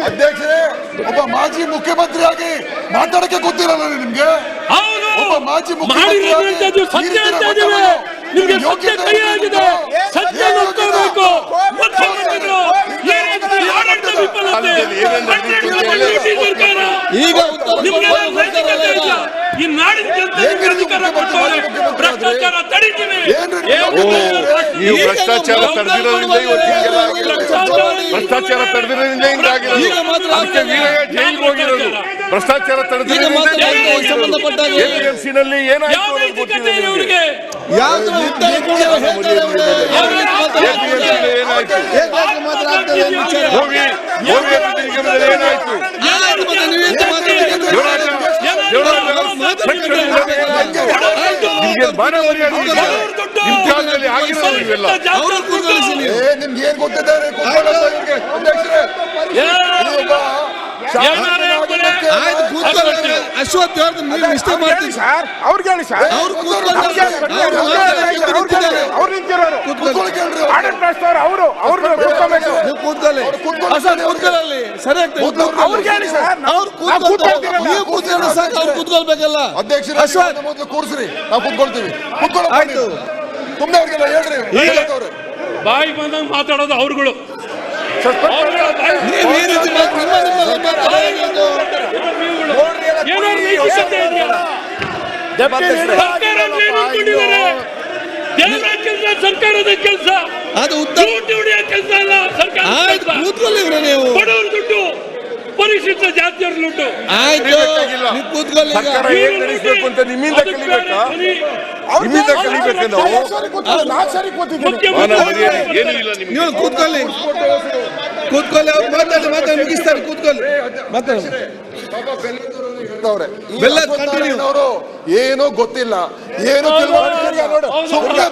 ಅಧ್ಯಕ್ಷರೇ, ಒಬ್ಬ ಮಾಜಿ ಮುಖ್ಯಮಂತ್ರಿಯಾಗಿ ಮಾತಾಡಕ್ಕೆ ಗೊತ್ತಿರಲ್ಲ ನಿಮ್ಗೆ? ಒಬ್ಬ ಮಾಜಿ ಮುಖ್ಯಮಂತ್ರಿ ಸತ್ಯ ಅಂತ ಇದ್ದೀವಿ, ನಿಮ್ಗೆ ಸತ್ಯ ಕೈ ಆಗಿದೆ, ಸತ್ಯ ನೋಡ್ಕೋಬೇಕು. ಈಗ ಈ ನಾಡಿನ ಜನತೆಗೆ ಅಧಿಕಾರ ಕೊಟ್ಟವ್ರೆ, ಭ್ರಷ್ಟಾಚಾರ ತಡೀತೀವಿ. ನೀವು ಭ್ರಷ್ಟಾಚಾರ ತಡೆದಿರೋದ್ರಿಂದ ಭ್ರಷ್ಟಾಚಾರ ತಡೆದಿರೋದ್ರಿಂದ ಹಿಂಗಾಗಿರೋದು. ಅದಕ್ಕೆ ವೀರಯ್ಯ ಜೈಲಿಗೆ ಹೋಗಿರೋದು ಭ್ರಷ್ಟಾಚಾರ ತಡೆದಿರೋದ್ರಿಂದ. ಎಪಿಎಂಸಿನಲ್ಲಿ ಏನಾಯ್ತು ಗೊತ್ತಿದೆ ನಿಮಗೆ? ಏನಾಯ್ತು? ನಿಮ್ಗೆ ಬಾಣ ಮರ್ಯಾದೆ ಆಗಿರೋದು ಇವೆಲ್ಲ ನಿಮ್ಗೆ ಏನ್ ಗೊತ್ತಿದ್ದಾರೆ? ಅಶ್ವಥ್ ಇಷ್ಟ ಮಾಡ್ತೀವಿ ಸರ್. ಅವ್ರಿಗೆ ಹೇಳಿ ಸರ್, ಅವ್ರು ನಿಂತಿರೋರು ಕೂತ್ಕೊಳ್ಬೇಕಲ್ಲ. ಅಧ್ಯಕ್ಷರ ಮೊದಲು ಕೂರಿಸ್ರಿ, ನಾವು ಕೂತ್ಕೊಳ್ತೀವಿ. ಆಯ್ತು, ತುಂಬಾ ಅವ್ರಿಗೆಲ್ಲ ಹೇಳ್ರಿ. ಬಾಯಿ ಬಂದಂಗ್ ಮಾತಾಡೋದು ಅವ್ರುಗಳು. ಸರ್ಕಾರದ ಕೆಲಸ ಅದು ಕೆಲಸ ಅಲ್ಲ. ಸರ್ಕಾರ ಬಡವರು ದುಡ್ಡು, ಪರಿಶಿಷ್ಟ ಜಾತಿಯವ್ರ ದುಡ್ಡು. ಆಯ್ತು, ಸರ್ಕಾರ ಹೇಗೆ ನಡೆಸಬೇಕು ಅಂತ ನಿಮ್ಮಿಂದ ಕಲಿಬೇಕಾ? ನಿಮ್ಮಿಂದ ಕಲಿಬೇಕು ನಾವು. ನೀವು ಕೂತ್ಕೊಳ್ಳಿ, ಕೂತ್ಕೊಳ್ಳಿ, ಅವ್ರು ಮಾತಾಡಿ ಮುಗಿಸ್ತಾರೆ. ಕೂತ್ಕೊಳ್ಳಿ, ಮಾತಾಡಿ. ಏನೋ ಗೊತ್ತಿಲ್ಲ, ಏನೋ ಸುಮ್ಮನೆ